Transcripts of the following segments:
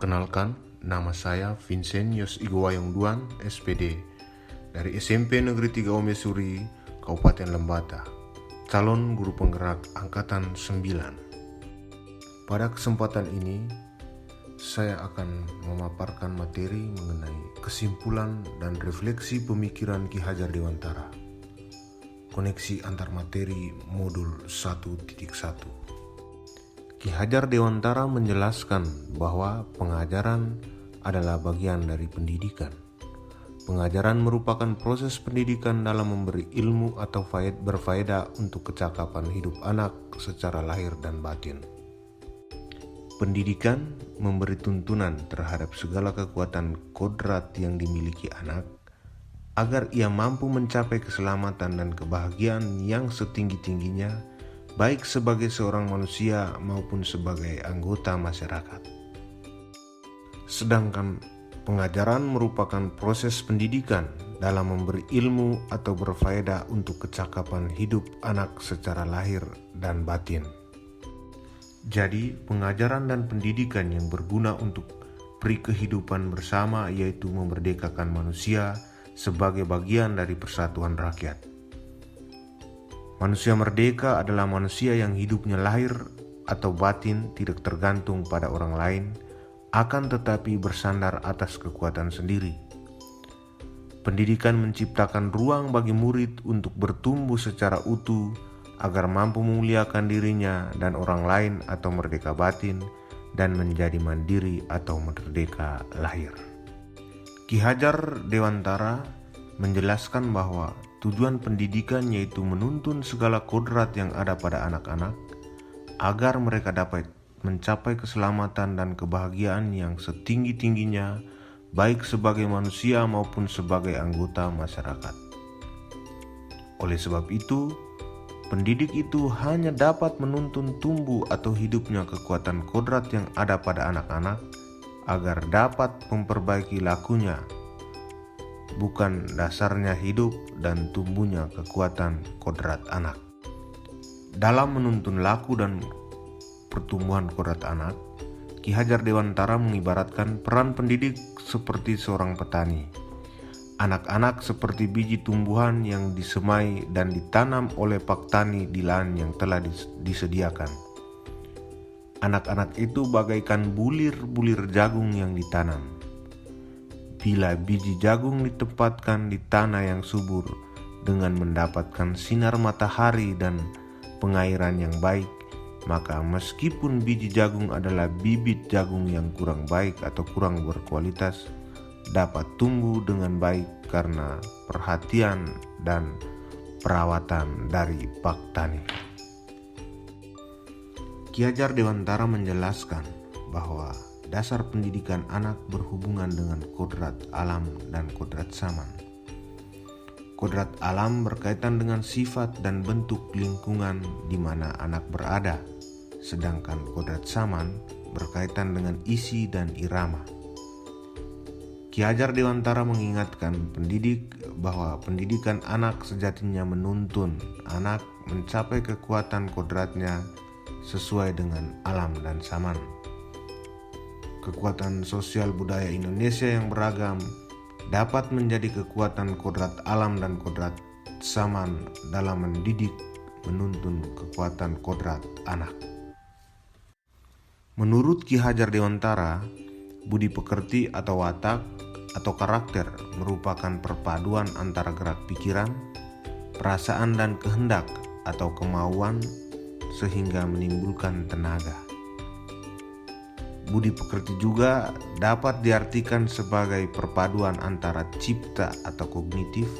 Perkenalkan, nama saya Vincent Yos Igowayong Duan, SPD, dari SMP Negeri 3 Omesuri, Kabupaten Lembata, calon guru penggerak Angkatan 9. Pada kesempatan ini, saya akan memaparkan materi mengenai kesimpulan dan refleksi pemikiran Ki Hajar Dewantara. Koneksi antar materi modul 1.1. Ki Hajar Dewantara menjelaskan bahwa pengajaran adalah bagian dari pendidikan. Pengajaran merupakan proses pendidikan dalam memberi ilmu atau berfaedah untuk kecakapan hidup anak secara lahir dan batin. Pendidikan memberi tuntunan terhadap segala kekuatan kodrat yang dimiliki anak agar ia mampu mencapai keselamatan dan kebahagiaan yang setinggi-tingginya, baik sebagai seorang manusia maupun sebagai anggota masyarakat. Sedangkan pengajaran merupakan proses pendidikan dalam memberi ilmu atau berfaedah untuk kecakapan hidup anak secara lahir dan batin. Jadi, pengajaran dan pendidikan yang berguna untuk peri kehidupan bersama yaitu memerdekakan manusia sebagai bagian dari persatuan rakyat. Manusia merdeka adalah manusia yang hidupnya lahir atau batin tidak tergantung pada orang lain, akan tetapi bersandar atas kekuatan sendiri. Pendidikan menciptakan ruang bagi murid untuk bertumbuh secara utuh agar mampu memuliakan dirinya dan orang lain atau merdeka batin dan menjadi mandiri atau merdeka lahir. Ki Hajar Dewantara menjelaskan bahwa tujuan pendidikan yaitu menuntun segala kodrat yang ada pada anak-anak agar mereka dapat mencapai keselamatan dan kebahagiaan yang setinggi-tingginya, baik sebagai manusia maupun sebagai anggota masyarakat. Oleh sebab itu, pendidik itu hanya dapat menuntun tumbuh atau hidupnya kekuatan kodrat yang ada pada anak-anak agar dapat memperbaiki lakunya, bukan dasarnya hidup dan tumbuhnya kekuatan kodrat anak. Dalam menuntun laku dan pertumbuhan kodrat anak, Ki Hajar Dewantara mengibaratkan peran pendidik seperti seorang petani. Anak-anak seperti biji tumbuhan yang disemai dan ditanam oleh paktani di lahan yang telah disediakan. Anak-anak itu bagaikan bulir-bulir jagung yang ditanam. Bila biji jagung ditempatkan di tanah yang subur dengan mendapatkan sinar matahari dan pengairan yang baik, maka meskipun biji jagung adalah bibit jagung yang kurang baik atau kurang berkualitas, dapat tumbuh dengan baik karena perhatian dan perawatan dari paktani. Ki Hajar Dewantara menjelaskan bahwa dasar pendidikan anak berhubungan dengan kodrat alam dan kodrat saman. Kodrat alam berkaitan dengan sifat dan bentuk lingkungan di mana anak berada, sedangkan kodrat saman berkaitan dengan isi dan irama. Ki Hajar Dewantara mengingatkan pendidik bahwa pendidikan anak sejatinya menuntun anak mencapai kekuatan kodratnya sesuai dengan alam dan saman. Kekuatan sosial budaya Indonesia yang beragam dapat menjadi kekuatan kodrat alam dan kodrat saman dalam mendidik, menuntun kekuatan kodrat anak. Menurut Ki Hajar Dewantara, budi pekerti atau watak atau karakter merupakan perpaduan antara gerak pikiran, perasaan dan kehendak atau kemauan sehingga menimbulkan tenaga. Budi pekerti juga dapat diartikan sebagai perpaduan antara cipta atau kognitif,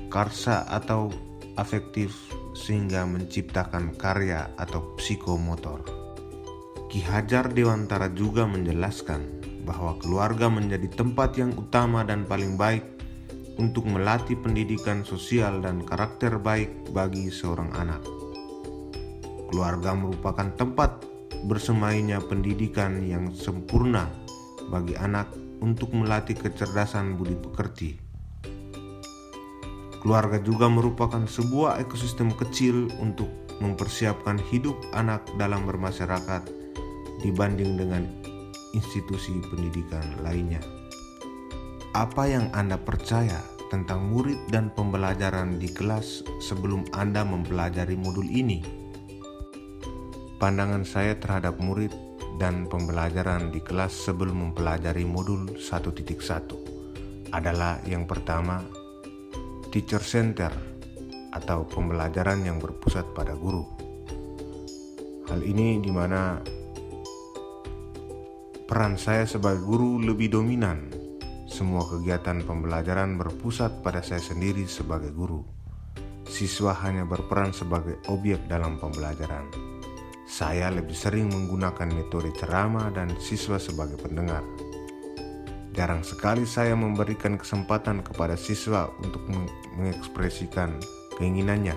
karsa atau afektif sehingga menciptakan karya atau psikomotor. Ki Hajar Dewantara juga menjelaskan bahwa keluarga menjadi tempat yang utama dan paling baik untuk melatih pendidikan sosial dan karakter baik bagi seorang anak. Keluarga merupakan tempat bersemainya pendidikan yang sempurna bagi anak untuk melatih kecerdasan budi pekerti. Keluarga juga merupakan sebuah ekosistem kecil untuk mempersiapkan hidup anak dalam bermasyarakat dibanding dengan institusi pendidikan lainnya. Apa yang Anda percaya tentang murid dan pembelajaran di kelas sebelum Anda mempelajari modul ini? Pandangan saya terhadap murid dan pembelajaran di kelas sebelum mempelajari modul 1.1 adalah yang pertama, teacher center atau pembelajaran yang berpusat pada guru. Hal ini di mana peran saya sebagai guru lebih dominan. Semua kegiatan pembelajaran berpusat pada saya sendiri sebagai guru. Siswa hanya berperan sebagai objek dalam pembelajaran. Saya lebih sering menggunakan metode ceramah dan siswa sebagai pendengar. Jarang sekali saya memberikan kesempatan kepada siswa untuk mengekspresikan keinginannya.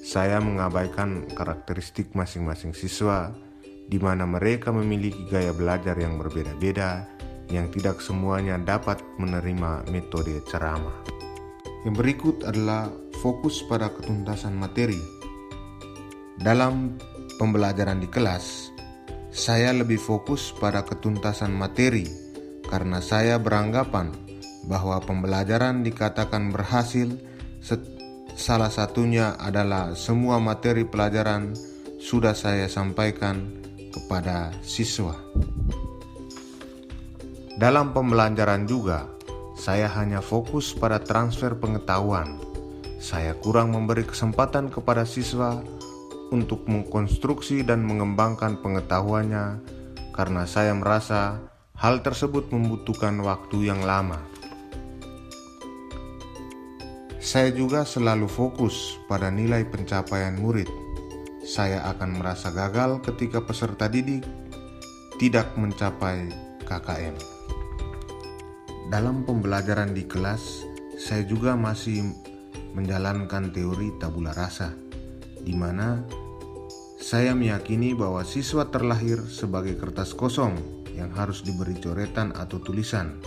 Saya mengabaikan karakteristik masing-masing siswa, di mana mereka memiliki gaya belajar yang berbeda-beda, yang tidak semuanya dapat menerima metode ceramah. Yang berikut adalah fokus pada ketuntasan materi. Dalam pembelajaran di kelas, saya lebih fokus pada ketuntasan materi karena saya beranggapan bahwa pembelajaran dikatakan berhasil salah satunya adalah semua materi pelajaran sudah saya sampaikan kepada siswa. Dalam pembelajaran juga, saya hanya fokus pada transfer pengetahuan. Saya kurang memberi kesempatan kepada siswa untuk mengkonstruksi dan mengembangkan pengetahuannya karena saya merasa hal tersebut membutuhkan waktu yang lama. Saya juga selalu fokus pada nilai pencapaian murid. Saya akan merasa gagal ketika peserta didik tidak mencapai KKM. Dalam pembelajaran di kelas, saya juga masih menjalankan teori tabula rasa, di mana saya meyakini bahwa siswa terlahir sebagai kertas kosong yang harus diberi coretan atau tulisan,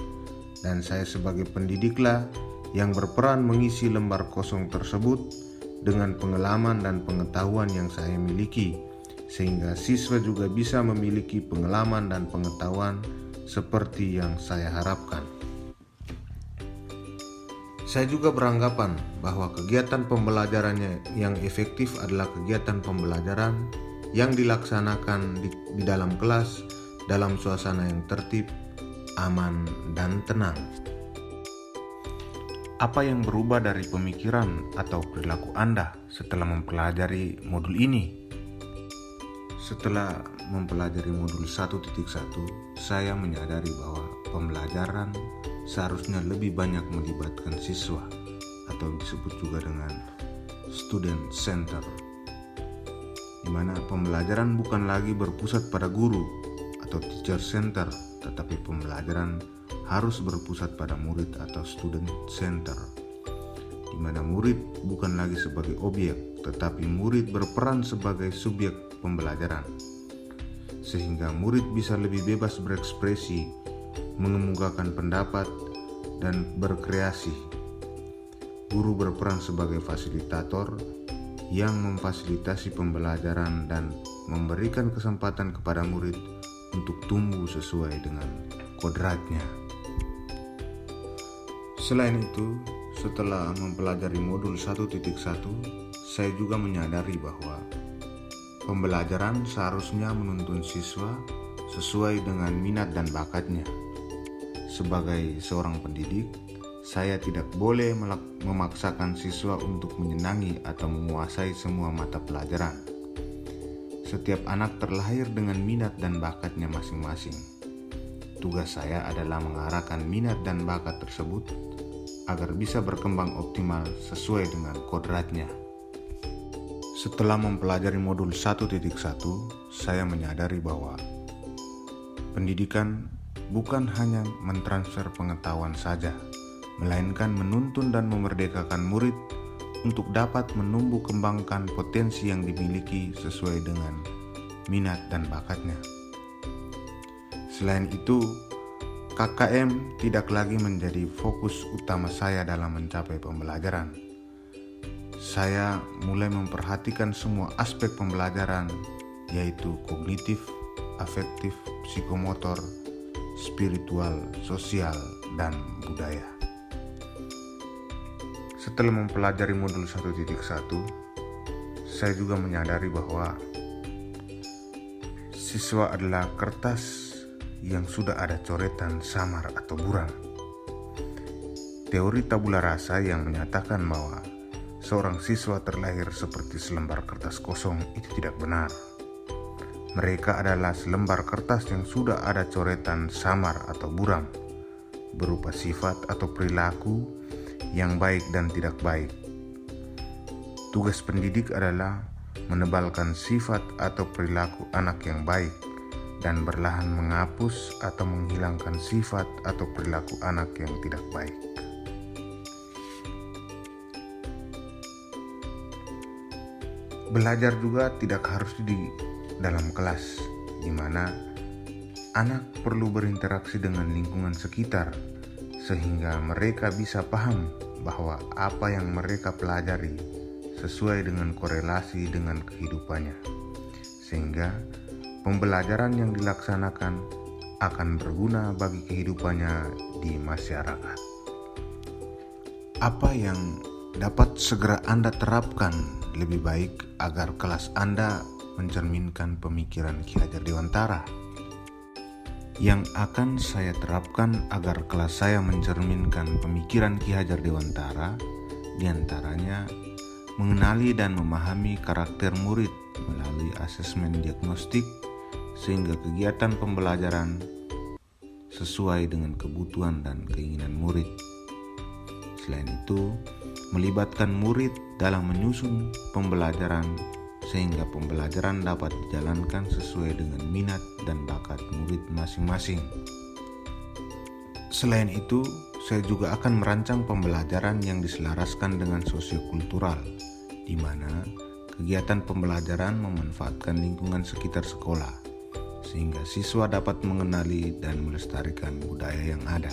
dan saya sebagai pendidiklah yang berperan mengisi lembar kosong tersebut dengan pengalaman dan pengetahuan yang saya miliki, sehingga siswa juga bisa memiliki pengalaman dan pengetahuan seperti yang saya harapkan. Saya juga beranggapan bahwa kegiatan pembelajarannya yang efektif adalah kegiatan pembelajaran yang dilaksanakan di dalam kelas dalam suasana yang tertib, aman, dan tenang. Apa yang berubah dari pemikiran atau perilaku Anda setelah mempelajari modul ini? Setelah mempelajari modul 1.1, saya menyadari bahwa pembelajaran seharusnya lebih banyak melibatkan siswa atau disebut juga dengan student center, di mana pembelajaran bukan lagi berpusat pada guru atau teacher center, tetapi pembelajaran harus berpusat pada murid atau student center, di mana murid bukan lagi sebagai objek, tetapi murid berperan sebagai subjek pembelajaran, sehingga murid bisa lebih bebas berekspresi, mengemukakan pendapat, dan berkreasi. Guru berperan sebagai fasilitator yang memfasilitasi pembelajaran dan memberikan kesempatan kepada murid untuk tumbuh sesuai dengan kodratnya. Selain itu, setelah mempelajari modul 1.1, saya juga menyadari bahwa pembelajaran seharusnya menuntun siswa sesuai dengan minat dan bakatnya. Sebagai seorang pendidik, saya tidak boleh memaksakan siswa untuk menyenangi atau menguasai semua mata pelajaran. Setiap anak terlahir dengan minat dan bakatnya masing-masing. Tugas saya adalah mengarahkan minat dan bakat tersebut agar bisa berkembang optimal sesuai dengan kodratnya. Setelah mempelajari modul 1.1, saya menyadari bahwa pendidikan bukan hanya mentransfer pengetahuan saja, melainkan menuntun dan memerdekakan murid untuk dapat menumbuh kembangkan potensi yang dimiliki sesuai dengan minat dan bakatnya. Selain itu, KKM tidak lagi menjadi fokus utama saya dalam mencapai pembelajaran. Saya mulai memperhatikan semua aspek pembelajaran, yaitu kognitif, afektif, psikomotor, spiritual, sosial, dan budaya. Setelah mempelajari modul 1.1, saya juga menyadari bahwa siswa adalah kertas yang sudah ada coretan samar atau buram. Teori tabula rasa yang menyatakan bahwa seorang siswa terlahir seperti selembar kertas kosong itu tidak benar. Mereka adalah selembar kertas yang sudah ada coretan samar atau buram, berupa sifat atau perilaku yang baik dan tidak baik. Tugas pendidik adalah menebalkan sifat atau perilaku anak yang baik dan perlahan menghapus atau menghilangkan sifat atau perilaku anak yang tidak baik. Belajar juga tidak harus di dalam kelas, di mana anak perlu berinteraksi dengan lingkungan sekitar sehingga mereka bisa paham bahwa apa yang mereka pelajari sesuai dengan korelasi dengan kehidupannya, sehingga pembelajaran yang dilaksanakan akan berguna bagi kehidupannya di masyarakat. Apa yang dapat segera Anda terapkan lebih baik agar kelas Anda mencerminkan pemikiran Ki Hajar Dewantara? Yang akan saya terapkan agar kelas saya mencerminkan pemikiran Ki Hajar Dewantara diantaranya mengenali dan memahami karakter murid melalui asesmen diagnostik sehingga kegiatan pembelajaran sesuai dengan kebutuhan dan keinginan murid. Selain itu, melibatkan murid dalam menyusun pembelajaran sehingga pembelajaran dapat dijalankan sesuai dengan minat dan bakat murid masing-masing. Selain itu, saya juga akan merancang pembelajaran yang diselaraskan dengan sosiokultural, di mana kegiatan pembelajaran memanfaatkan lingkungan sekitar sekolah, sehingga siswa dapat mengenali dan melestarikan budaya yang ada.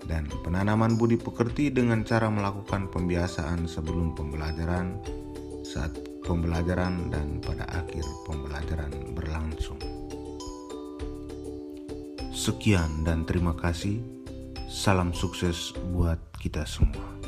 Dan penanaman budi pekerti dengan cara melakukan pembiasaan sebelum pembelajaran, saat pembelajaran, dan pada akhir pembelajaran berlangsung. Sekian dan terima kasih. Salam sukses buat kita semua.